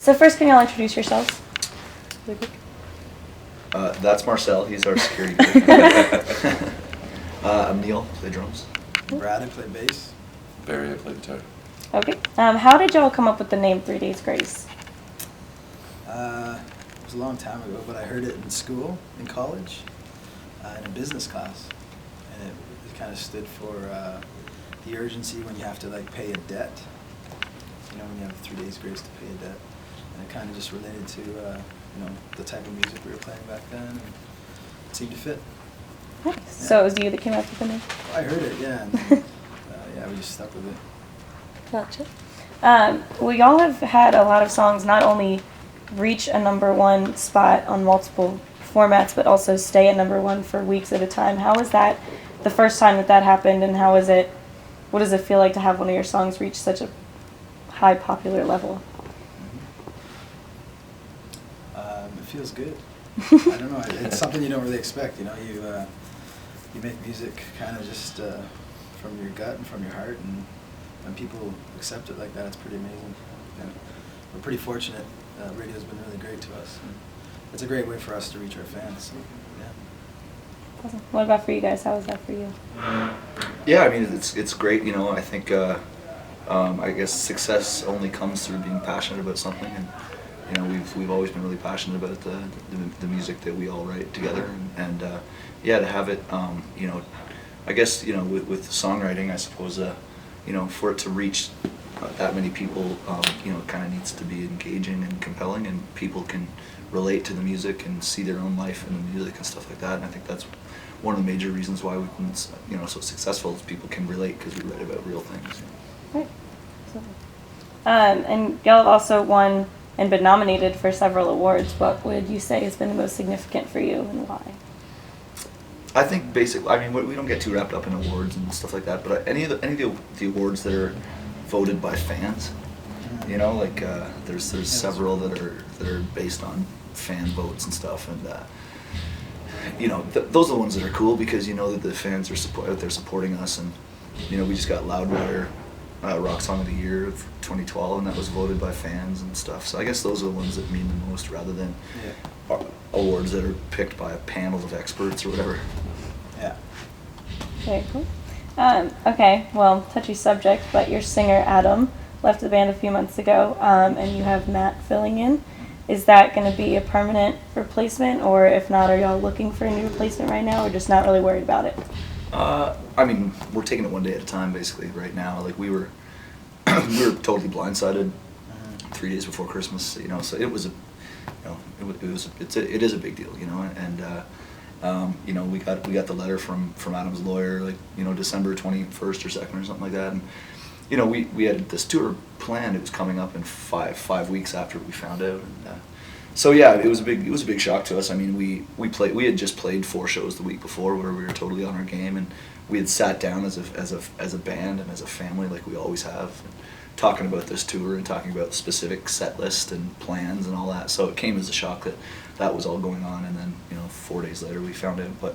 So first, can y'all introduce yourselves? Really quick. That's Marcel. He's our security guard. I'm Neil. Play drums. Brad, I play bass. Barry, I play guitar. Okay. How did y'all come up with the name 3 Days Grace? It was a long time ago, but I heard it in school, in college, in a business class, and it kind of stood for the urgency when you have to pay a debt. You know, when you have 3 days grace to pay a debt, and it kind of just related to the type of music we were playing back then, and it seemed to fit. Nice. Yeah. So it was you that came up with the name? I heard it, yeah. And, yeah, we just stuck with it. Gotcha. Well, y'all have had a lot of songs not only reach a #1 spot on multiple formats, but also stay at #1 for weeks at a time. How was that the first time that happened, and what does it feel like to have one of your songs reach such a high popular level? It feels good. I don't know. It's something you don't really expect. You know, you make music kind of just from your gut and from your heart, and when people accept it like that, it's pretty amazing. And we're pretty fortunate. Radio's been really great to us. And it's a great way for us to reach our fans. So, yeah. Awesome. What about for you guys? How was that for you? Yeah, I mean it's great. You know, I think I guess success only comes through being passionate about something, and you know we've always been really passionate about the music that we all write together, and yeah, to have it, you know, I guess with songwriting, I suppose you know, for it to reach that many people, you know, it kind of needs to be engaging and compelling, and people can relate to the music and see their own life in the music and stuff like that. And I think that's one of the major reasons why we've been, you know, so successful, is people can relate because we write about real things. Right. And y'all have also won and been nominated for several awards. What would you say has been the most significant for you, and why? I think basically, I mean, we don't get too wrapped up in awards and stuff like that, but any of the awards that are voted by fans, you know, like there's several that are based on fan votes and stuff, and you know, those are the ones that are cool, because you know that the fans are out there supporting us. And you know, we just got Loudwire Rock Song of the Year of 2012, and that was voted by fans and stuff. So I guess those are the ones that mean the most, rather than awards that are picked by a panel of experts or whatever. Yeah. Very cool. Okay, well, touchy subject, but your singer Adam left the band a few months ago, and you have Matt filling in. Is that going to be a permanent replacement, or if not, are y'all looking for a new replacement right now, or just not really worried about it? I mean, we're taking it one day at a time, basically. Right now, like we were totally blindsided 3 days before Christmas, you know. So it was it is a big deal, you know. And you know, we got the letter from Adam's lawyer, like, you know, December 21st or 2nd or something like that. And you know, we had this tour planned. It was coming up in five weeks after we found out. And so yeah, it was a big shock to us. I mean, we had just played 4 shows the week before, where we were totally on our game, and we had sat down as a band and as a family, like we always have, and talking about this tour and talking about specific set list and plans and all that. So it came as a shock that was all going on, and then, you know, 4 days later we found out. But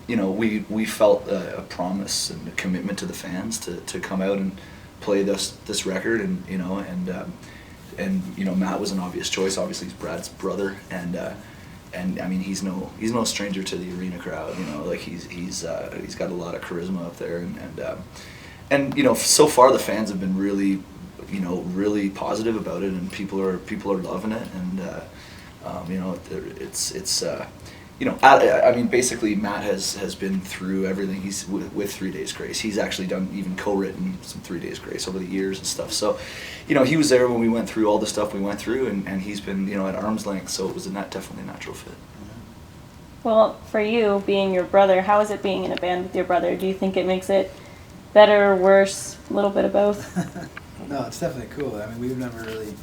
you know, we felt a promise and a commitment to the fans to come out and play this record, and you know, and you know, Matt was an obvious choice. Obviously, he's Brad's brother, and I mean, he's no stranger to the arena crowd. You know, like he's got a lot of charisma up there, and you know, so far the fans have been really, you know, really positive about it, and people are loving it, and you know, it's you know, I mean, basically Matt has been through everything. He's with 3 Days Grace. He's actually even co-written some 3 Days Grace over the years and stuff. So, you know, he was there when we went through all the stuff we went through, and he's been, you know, at arm's length. So it was definitely a natural fit. Well, for you, being your brother, how is it being in a band with your brother? Do you think it makes it better, worse, a little bit of both? No, it's definitely cool. I mean, we've never really,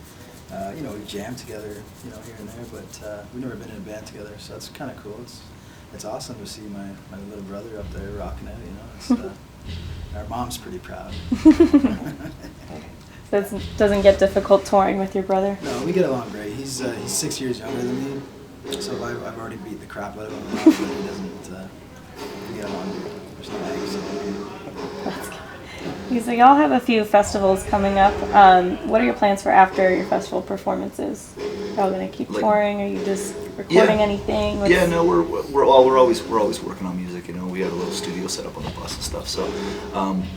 you know, we've jammed together, you know, here and there, but we've never been in a band together, so that's kind of cool. It's awesome to see my little brother up there rocking out, you know. It's, our mom's pretty proud. So it doesn't get difficult touring with your brother? No, we get along great. He's 6 years younger than me, so I've already beat the crap out of him, but he doesn't, we get along good. There's no eggs. That's good. So y'all have a few festivals coming up. What are your plans for after your festival performances? Y'all gonna keep touring? Are you just recording anything? Yeah, no, we're always working on music. You know, we have a little studio set up on the bus and stuff, so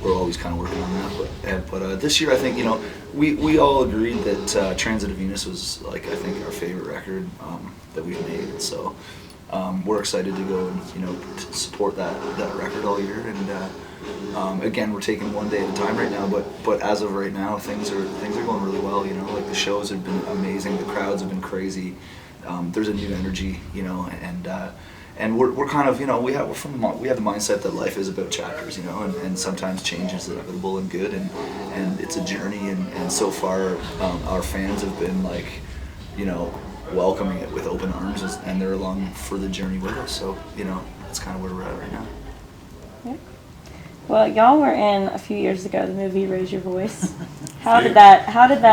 we're always kind of working on that. But this year, I think, you know, we all agreed that Transit of Venus was, like, I think our favorite record that we've made. So we're excited to go and, you know, to support that record all year. And again, we're taking one day at a time right now. But as of right now, things are going really well. You know, like the shows have been amazing, the crowds have been crazy. There's a new energy, you know, and we're kind of, you know, we have the mindset that life is about chapters, you know, and sometimes change is inevitable and good, and it's a journey, and so far our fans have been, like, you know, welcoming it with open arms, and they're along for the journey with us. So, you know, that's kind of where we're at right now. Yeah. Well, y'all were in a few years ago the movie Raise Your Voice. How did that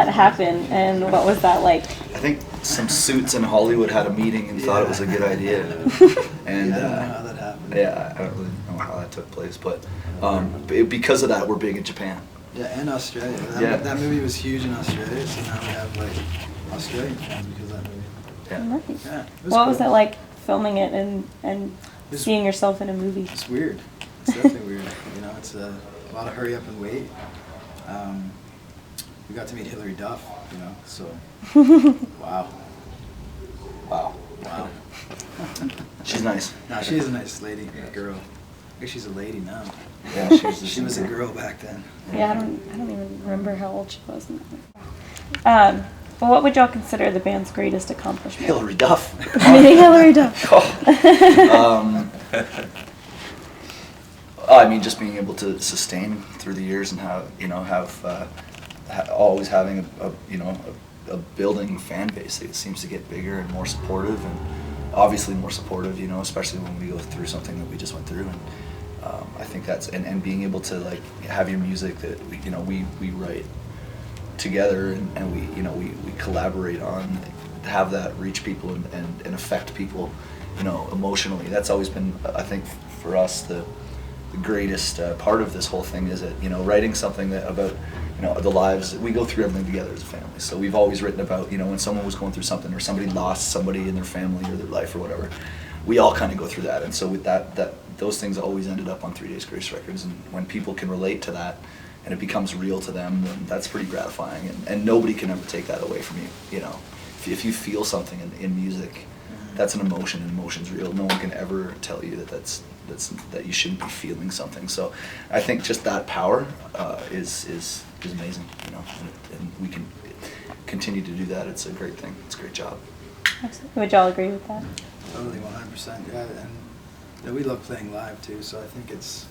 happen, and what was that like? I think some suits in Hollywood had a meeting and thought it was a good idea, and I don't know how that happened. yeah, I don't really know how that took place, but because of that, we're big in Japan. Yeah, and Australia. That movie was huge in Australia, so now we have, like, Australian fans because of that movie. Yeah. Nice. Yeah, What was it like filming it and seeing yourself in a movie? It's weird. It's definitely weird. You know, it's a lot of hurry up and wait. We got to meet Hilary Duff, you know, so wow. She's nice. No, she is a nice lady, girl. I guess she's a lady now. Yeah, She was a girl back then. Yeah, I don't even remember how old she was. Well, what would y'all consider the band's greatest accomplishment? Hilary Duff. Hilary Duff. I mean, just being able to sustain through the years and always having a building fan base that seems to get bigger and more supportive, and obviously more supportive, you know, especially when we go through something that we just went through. And I think that's, and being able to, like, have your music that we write together, and we collaborate on, have that reach people and affect people, you know, emotionally. That's always been, I think, for us the greatest part of this whole thing, is that, you know, writing something that about, you know, the lives, we go through everything together as a family. So we've always written about, you know, when someone was going through something, or somebody lost somebody in their family or their life or whatever, we all kind of go through that. And so with that those things always ended up on 3 Days Grace Records, and when people can relate to that and it becomes real to them, then that's pretty gratifying, and nobody can ever take that away from you. You know, if you feel something in music, that's an emotion, and emotion's real. No one can ever tell you that you shouldn't be feeling something. So I think just that power is amazing, you know, and we can continue to do that. It's a great thing. It's a great job. Absolutely. Would y'all agree with that? Totally, 100%. Yeah, and you know, we love playing live too, so I think it's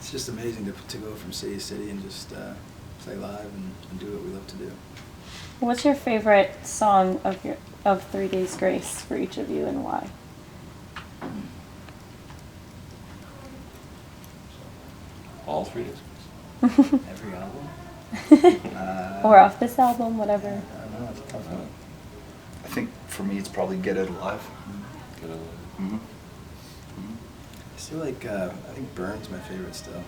just amazing to go from city to city and just play live and do what we love to do. What's your favorite song of 3 Days Grace for each of you, and why? All 3 Days Grace. Every album? Or off this album, whatever. I don't know, it's a tough one. I think for me, it's probably Get Out Alive. Get out of Mm-hmm. I still like, I think Burn's my favorite still.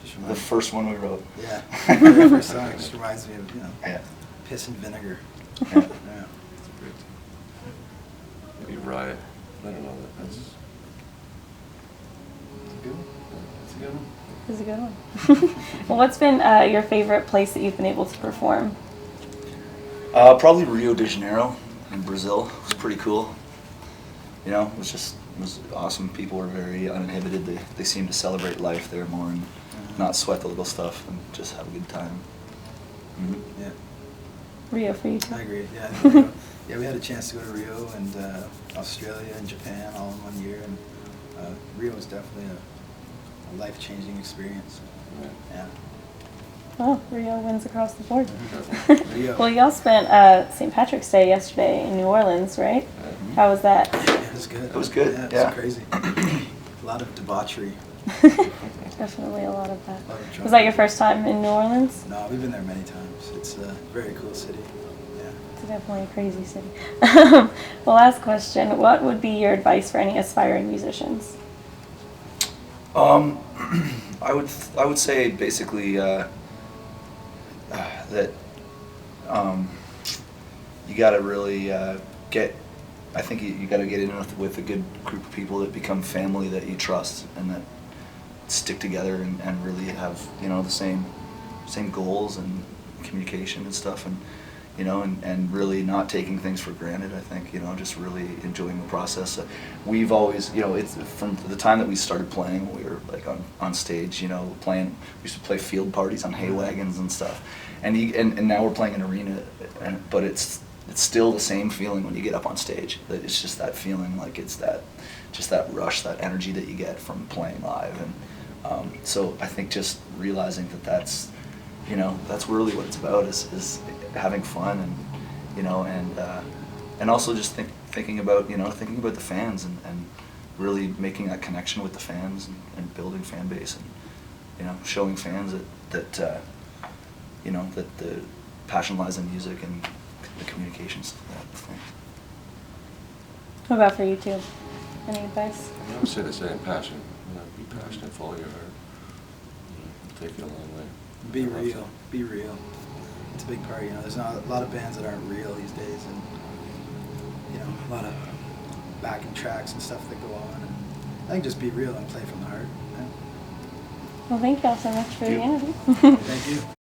Just The reminds first one we wrote. Yeah, the first song just reminds me of, you know, Yeah. piss and vinegar. Yeah. Yeah. It's great. Maybe Riot. I don't know. That's a good one. That's a good one. This is a good one. Well, what's been your favorite place that you've been able to perform? Probably Rio de Janeiro in Brazil. It was pretty cool. You know, it was awesome. People were very uninhibited. They seemed to celebrate life there more and not sweat the little stuff and just have a good time. Mm-hmm. Yeah, Rio for you too? I agree. Yeah, Rio. Yeah, we had a chance to go to Rio and Australia and Japan all in 1 year, and Rio was definitely a life-changing experience. Yeah. Oh, Rio wins across the board. Rio. Well, y'all spent St. Patrick's Day yesterday in New Orleans, right? How was that? Yeah, it was good. It was good, Yeah, it yeah. was crazy. A lot of debauchery. Definitely a lot of that. A lot of Was that your first time in New Orleans? No, we've been there many times. It's a very cool city. Yeah. It's definitely a crazy city. Well, last question. What would be your advice for any aspiring musicians? I would say basically that you got to really get. I think you got to get in with a good group of people that become family that you trust and that stick together and really have the same goals and communication and stuff, and and really not taking things for granted. I think just really enjoying the process. We've always it's from the time that we started playing. We were like on stage, playing. We used to play field parties on hay wagons and stuff, and now we're playing an arena, but it's still the same feeling when you get up on stage. That it's just that feeling, like it's that rush, that energy that you get from playing live, and so I think just realizing that's that's really what it's about is having fun, and and also just thinking about the fans, and really making that connection with the fans, and building fan base, and showing fans that that the passion lies in music and the communications of that thing. What about for you two? Any advice? I would say the same. Passion. Be passionate. Follow your heart. It'll take you a long way. Be real. Be real. It's a big part. There's not a lot of bands that aren't real these days, and a lot of backing tracks and stuff that go on. And I think just be real and play from the heart. Yeah. Well, thank y'all so much for the Thank interview. Thank you.